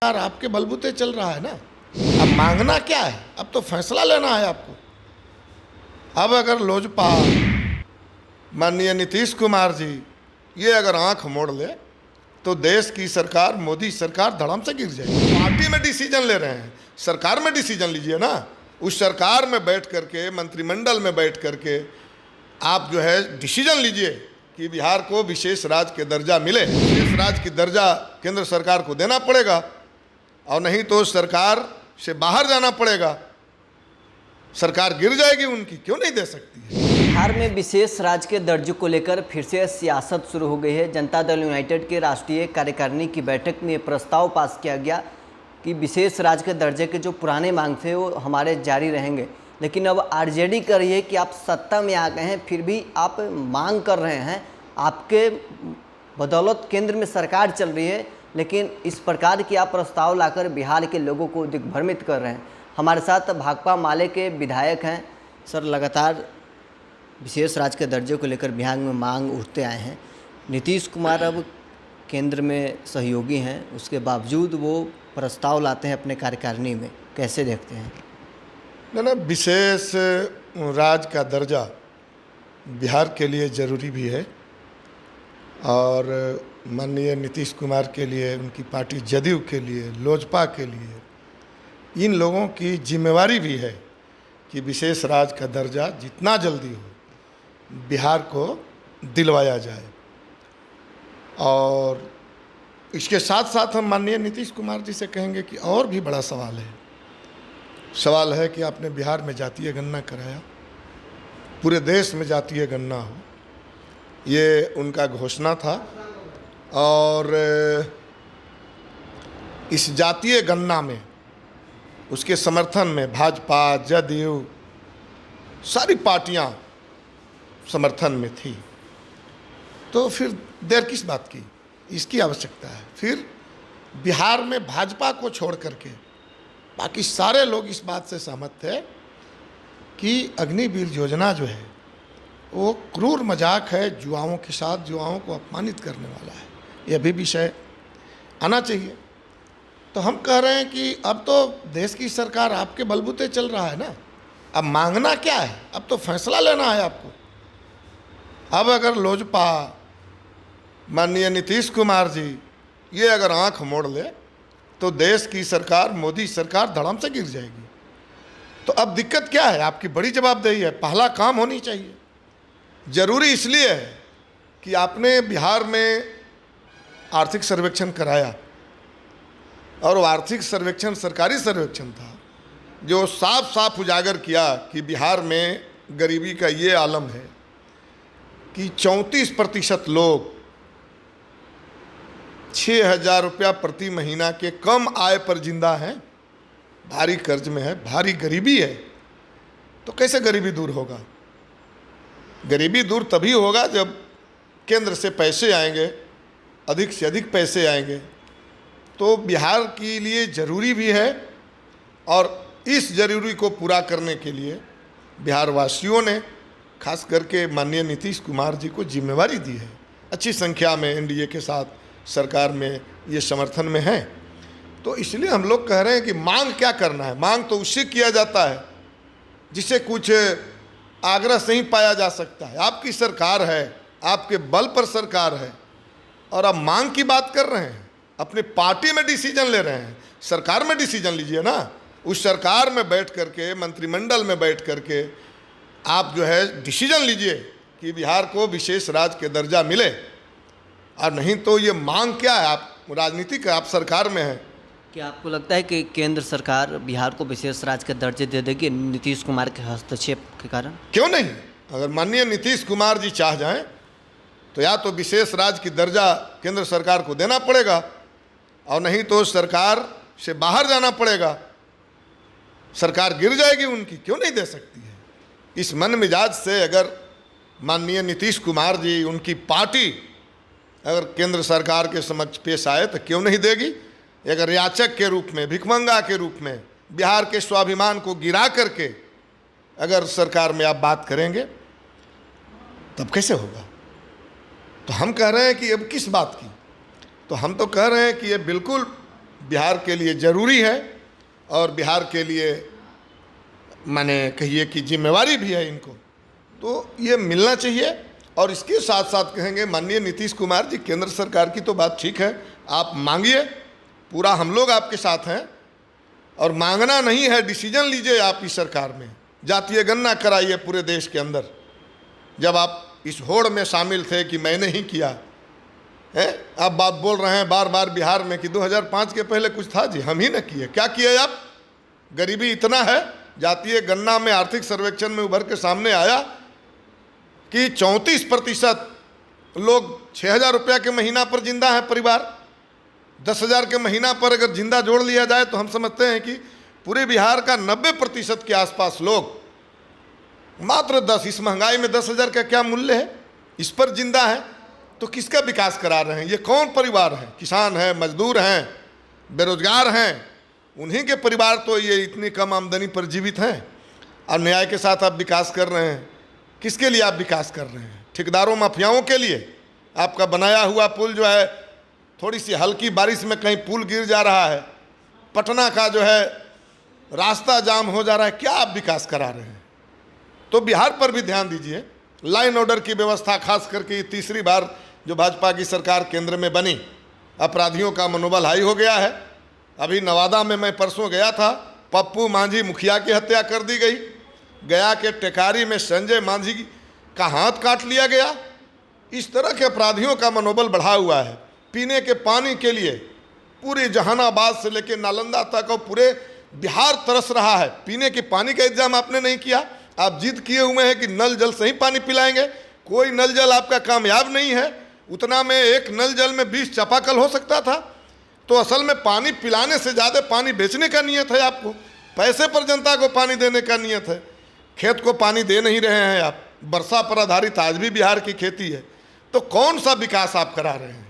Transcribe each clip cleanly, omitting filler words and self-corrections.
यार आपके बलबूते चल रहा है ना। अब मांगना क्या है, अब तो फैसला लेना है आपको। अब अगर लोजपा माननीय नीतीश कुमार जी ये अगर आंख मोड़ ले तो देश की सरकार, मोदी सरकार धड़ाम से गिर जाएगी। पार्टी में डिसीजन ले रहे हैं, सरकार में डिसीजन लीजिए ना। उस सरकार में बैठ करके, मंत्रिमंडल में बैठ करके आप जो है डिसीजन लीजिए कि बिहार को विशेष राज्य के दर्जा मिले। विशेष राज्य की दर्जा केंद्र सरकार को देना पड़ेगा और नहीं तो सरकार से बाहर जाना पड़ेगा। सरकार गिर जाएगी उनकी, क्यों नहीं दे सकती है। बिहार में विशेष राज्य के दर्जे को लेकर फिर से सियासत शुरू हो गई है। जनता दल यूनाइटेड के राष्ट्रीय कार्यकारिणी की बैठक में प्रस्ताव पास किया गया कि विशेष राज्य के दर्जे के जो पुराने मांग थे वो हमारे जारी रहेंगे। लेकिन अब आरजेडी कर रही है कि आप सत्ता में आ गए हैं फिर भी आप मांग कर रहे हैं, आपके बदौलत केंद्र में सरकार चल रही है, लेकिन इस प्रकार की आप प्रस्ताव लाकर बिहार के लोगों को दिग्भ्रमित कर रहे हैं। हमारे साथ भाकपा माले के विधायक हैं। सर, लगातार विशेष राज्य के दर्जे को लेकर बिहार में मांग उठते आए हैं। नीतीश कुमार अब केंद्र में सहयोगी हैं, उसके बावजूद वो प्रस्ताव लाते हैं अपने कार्यकारिणी में, कैसे देखते हैं? ना विशेष राज्य का दर्जा बिहार के लिए ज़रूरी भी है और माननीय नीतीश कुमार के लिए, उनकी पार्टी जदयू के लिए, लोजपा के लिए इन लोगों की जिम्मेवारी भी है कि विशेष राज्य का दर्जा जितना जल्दी हो बिहार को दिलवाया जाए। और इसके साथ साथ हम माननीय नीतीश कुमार जी से कहेंगे कि और भी बड़ा सवाल है कि आपने बिहार में जातीय गणना कराया, पूरे देश में जातीय गणना हो, ये उनका घोषणा था। और इस जातीय गणना में, उसके समर्थन में भाजपा, जदयू, सारी पार्टियां समर्थन में थी, तो फिर देर किस बात की, इसकी आवश्यकता है। फिर बिहार में भाजपा को छोड़ करके बाकी सारे लोग इस बात से सहमत थे कि अग्निवीर योजना जो है वो क्रूर मजाक है, युवाओं के साथ युवाओं को अपमानित करने वाला है, यह भी विषय आना चाहिए। तो हम कह रहे हैं कि अब तो देश की सरकार आपके बलबूते चल रहा है ना। अब मांगना क्या है, अब तो फैसला लेना है आपको। अब अगर लोजपा माननीय नीतीश कुमार जी ये अगर आंख मोड़ ले तो देश की सरकार, मोदी सरकार धड़ाम से गिर जाएगी। तो अब दिक्कत क्या है, आपकी बड़ी जवाबदेही है, पहला काम होनी चाहिए। जरूरी इसलिए है कि आपने बिहार में आर्थिक सर्वेक्षण कराया और वो आर्थिक सर्वेक्षण सरकारी सर्वेक्षण था जो साफ साफ उजागर किया कि बिहार में गरीबी का ये आलम है कि 34% लोग 6,000 रुपया प्रति महीना के कम आय पर जिंदा हैं, भारी कर्ज में है, भारी गरीबी है। तो कैसे गरीबी दूर होगा? गरीबी दूर तभी होगा जब केंद्र से पैसे आएंगे, अधिक से अधिक पैसे आएंगे। तो बिहार के लिए ज़रूरी भी है और इस ज़रूरी को पूरा करने के लिए बिहार वासियों ने खास करके माननीय नीतीश कुमार जी को जिम्मेवारी दी है। अच्छी संख्या में एनडीए के साथ सरकार में ये समर्थन में है। तो इसलिए हम लोग कह रहे हैं कि मांग क्या करना है। मांग तो उससे किया जाता है जिसे कुछ आग्रह से ही पाया जा सकता है। आपकी सरकार है, आपके बल पर सरकार है और आप मांग की बात कर रहे हैं, अपनी पार्टी में डिसीजन ले रहे हैं। सरकार में डिसीजन लीजिए ना। उस सरकार में बैठ करके, मंत्रिमंडल में बैठ करके आप जो है डिसीजन लीजिए कि बिहार को विशेष राज्य के दर्जा मिले। और नहीं तो ये मांग क्या है, आप राजनीति का, आप सरकार में हैं। क्या आपको लगता है कि केंद्र सरकार बिहार को विशेष राज्य का दर्जे दे देगी नीतीश कुमार के हस्तक्षेप के कारण? क्यों नहीं। अगर माननीय नीतीश कुमार जी चाह जाएं तो या तो विशेष राज्य की दर्जा केंद्र सरकार को देना पड़ेगा और नहीं तो सरकार से बाहर जाना पड़ेगा। सरकार गिर जाएगी उनकी, क्यों नहीं दे सकती है। इस मन मिजाज से अगर माननीय नीतीश कुमार जी, उनकी पार्टी अगर केंद्र सरकार के समक्ष पेश आए तो क्यों नहीं देगी। अगर याचक के रूप में, भिखमंगा के रूप में बिहार के स्वाभिमान को गिरा करके अगर सरकार में आप बात करेंगे तब कैसे होगा। तो हम कह रहे हैं कि अब किस बात की, तो हम तो कह रहे हैं कि ये बिल्कुल बिहार के लिए ज़रूरी है और बिहार के लिए माने कहिए कि जिम्मेवारी भी है इनको, तो ये मिलना चाहिए। और इसके साथ साथ कहेंगे माननीय नीतीश कुमार जी, केंद्र सरकार की तो बात ठीक है, आप मांगिए, पूरा हम लोग आपके साथ हैं। और मांगना नहीं है, डिसीजन लीजिए आप इस सरकार में, जातीय गणना कराइए पूरे देश के अंदर। जब आप इस होड़ में शामिल थे कि मैंने ही किया है, आप बात बोल रहे हैं बार बार बिहार में कि 2005 के पहले कुछ था जी, हम ही न किए। क्या किए आप? गरीबी इतना है, जातीय गणना में आर्थिक सर्वेक्षण में उभर के सामने आया कि 34% लोग 6,000 रुपया के महीना पर जिंदा है परिवार। 10,000 के महीना पर अगर जिंदा जोड़ लिया जाए तो हम समझते हैं कि पूरे बिहार का 90% के आसपास लोग, मात्र 10, इस महंगाई में 10,000 का क्या मूल्य है, इस पर जिंदा है। तो किसका विकास करा रहे हैं? ये कौन परिवार हैं? किसान हैं, मजदूर हैं, बेरोजगार हैं, उन्हीं के परिवार तो ये इतनी कम आमदनी पर जीवित हैं। और न्याय के साथ आप विकास कर रहे हैं, किसके लिए आप विकास कर रहे हैं? ठेकेदारों माफियाओं के लिए? आपका बनाया हुआ पुल जो है, थोड़ी सी हल्की बारिश में कहीं पुल गिर जा रहा है, पटना का जो है रास्ता जाम हो जा रहा है, क्या आप विकास करा रहे हैं? तो बिहार पर भी ध्यान दीजिए। लाइन ऑर्डर की व्यवस्था, खास करके तीसरी बार जो भाजपा की सरकार केंद्र में बनी, अपराधियों का मनोबल हाई हो गया है। अभी नवादा में मैं परसों गया था, पप्पू मांझी मुखिया की हत्या कर दी गई। गया के टेकारी में संजय मांझी का हाथ काट लिया गया। इस तरह के अपराधियों का मनोबल बढ़ा हुआ है। पीने के पानी के लिए पूरे जहानाबाद से लेकर नालंदा तक और पूरे बिहार तरस रहा है। पीने के पानी का इंतजाम आपने नहीं किया। आप जिद किए हुए हैं कि नल जल से ही पानी पिलाएंगे। कोई नल जल आपका कामयाब नहीं है। उतना में एक नल जल में 20 चापाकल हो सकता था। तो असल में पानी पिलाने से ज़्यादा पानी बेचने का नियत है आपको, पैसे पर जनता को पानी देने का नियत है। खेत को पानी दे नहीं रहे हैं आप। वर्षा पर आधारित आज भी बिहार की खेती है। तो कौन सा विकास आप करा रहे हैं?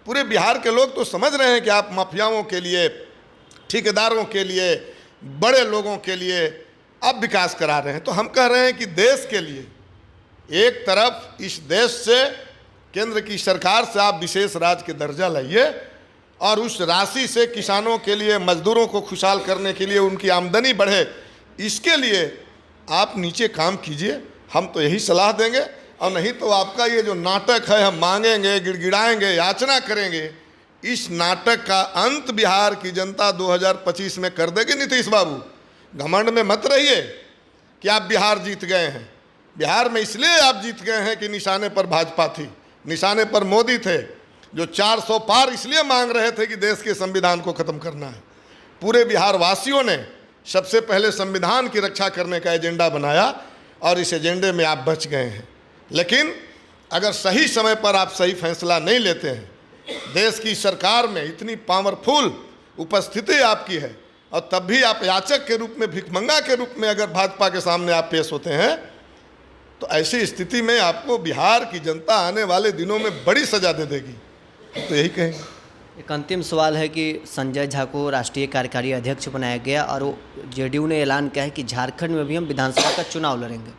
पूरे बिहार के लोग तो समझ रहे हैं कि आप माफियाओं के लिए, ठेकेदारों के लिए, बड़े लोगों के लिए आप विकास करा रहे हैं। तो हम कह रहे हैं कि देश के लिए, एक तरफ इस देश से, केंद्र की सरकार से आप विशेष राज्य के दर्जा लाइए और उस राशि से किसानों के लिए, मजदूरों को खुशहाल करने के लिए, उनकी आमदनी बढ़े, इसके लिए आप नीचे काम कीजिए। हम तो यही सलाह देंगे। और नहीं तो आपका ये जो नाटक है, हम मांगेंगे, गिड़गिड़ाएंगे, याचना करेंगे, इस नाटक का अंत बिहार की जनता 2025 में कर देगी। नीतीश बाबू, घमंड में मत रहिए कि आप बिहार जीत गए हैं। बिहार में इसलिए आप जीत गए हैं कि निशाने पर भाजपा थी, निशाने पर मोदी थे, जो 400 पार इसलिए मांग रहे थे कि देश के संविधान को ख़त्म करना है। पूरे बिहार वासियों ने सबसे पहले संविधान की रक्षा करने का एजेंडा बनाया और इस एजेंडे में आप बच गए हैं। लेकिन अगर सही समय पर आप सही फैसला नहीं लेते हैं, देश की सरकार में इतनी पावरफुल उपस्थिति आपकी है और तब भी आप याचक के रूप में, भिखमंगा के रूप में अगर भाजपा के सामने आप पेश होते हैं, तो ऐसी स्थिति में आपको बिहार की जनता आने वाले दिनों में बड़ी सजा दे देगी। तो यही कहेंगे। एक अंतिम सवाल है कि संजय झा को राष्ट्रीय कार्यकारी अध्यक्ष बनाया गया और वो जेडीयू ने ऐलान किया है कि झारखंड में भी हम विधानसभा का चुनाव लड़ेंगे।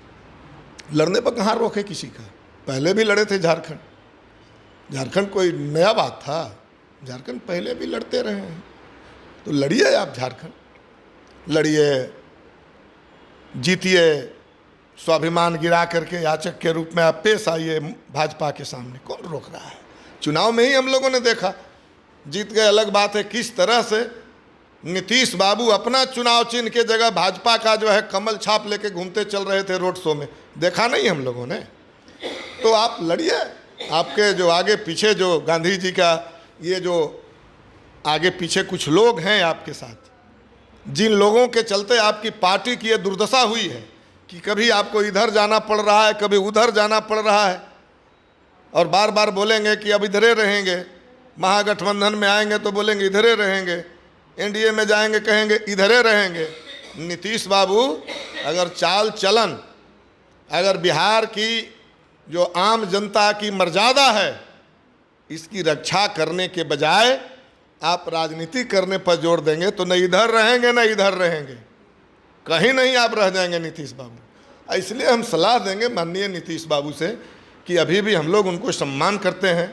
लड़ने पर कहाँ रोक है किसी का? पहले भी लड़े थे झारखंड। झारखंड कोई नया बात था? झारखंड पहले भी लड़ते रहे हैं। तो लड़िए आप, झारखंड लड़िए, जीतिए, स्वाभिमान गिरा करके याचक के रूप में आप पेश आइए भाजपा के सामने। कौन रोक रहा है? चुनाव में ही हम लोगों ने देखा, जीत गए अलग बात है। किस तरह से नीतीश बाबू अपना चुनाव चिन्ह के जगह भाजपा का जो है कमल छाप लेके घूमते चल रहे थे रोड शो में, देखा नहीं हम लोगों ने? तो आप लड़िए। आपके जो आगे पीछे जो गांधी जी का ये जो आगे पीछे कुछ लोग हैं आपके साथ, जिन लोगों के चलते आपकी पार्टी की ये दुर्दशा हुई है कि कभी आपको इधर जाना पड़ रहा है, कभी उधर जाना पड़ रहा है, और बार बार बोलेंगे कि अब इधरे रहेंगे, महागठबंधन में आएंगे तो बोलेंगे इधरे रहेंगे, एनडीए में जाएंगे कहेंगे इधरे रहेंगे। नीतीश बाबू, अगर चाल चलन, अगर बिहार की जो आम जनता की मर्यादा है, इसकी रक्षा करने के बजाय आप राजनीति करने पर जोर देंगे तो न इधर रहेंगे न इधर रहेंगे, कहीं नहीं आप रह जाएंगे नीतीश बाबू। इसलिए हम सलाह देंगे माननीय नीतीश बाबू से कि अभी भी हम लोग उनको सम्मान करते हैं।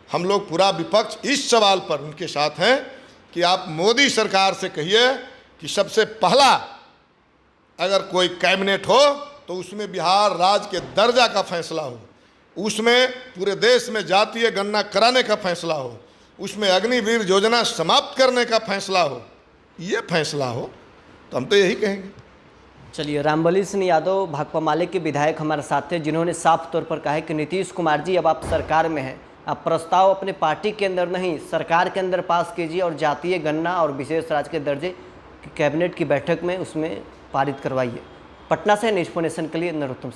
हम लोग पूरा विपक्ष इस सवाल पर उनके साथ हैं कि आप मोदी सरकार से कहिए कि सबसे पहला अगर कोई कैबिनेट हो तो उसमें बिहार राज्य के दर्जा का फैसला हो, उसमें पूरे देश में जातीय गणना कराने का फैसला हो, उसमें अग्निवीर योजना समाप्त करने का फैसला हो, ये फैसला हो तो हम तो यही कहेंगे। चलिए, रामबली सिंह यादव भाकपा माले के विधायक हमारे साथ थे, जिन्होंने साफ तौर पर कहा है कि नीतीश कुमार जी अब आप सरकार में हैं, आप प्रस्ताव अपने पार्टी के अंदर नहीं सरकार के अंदर पास कीजिए और जातीय गणना और विशेष राज्य के दर्जे की कैबिनेट की बैठक में उसमें पारित करवाइए। पटना से न्यूज़ 4 नेशन के लिए नरोत्तम।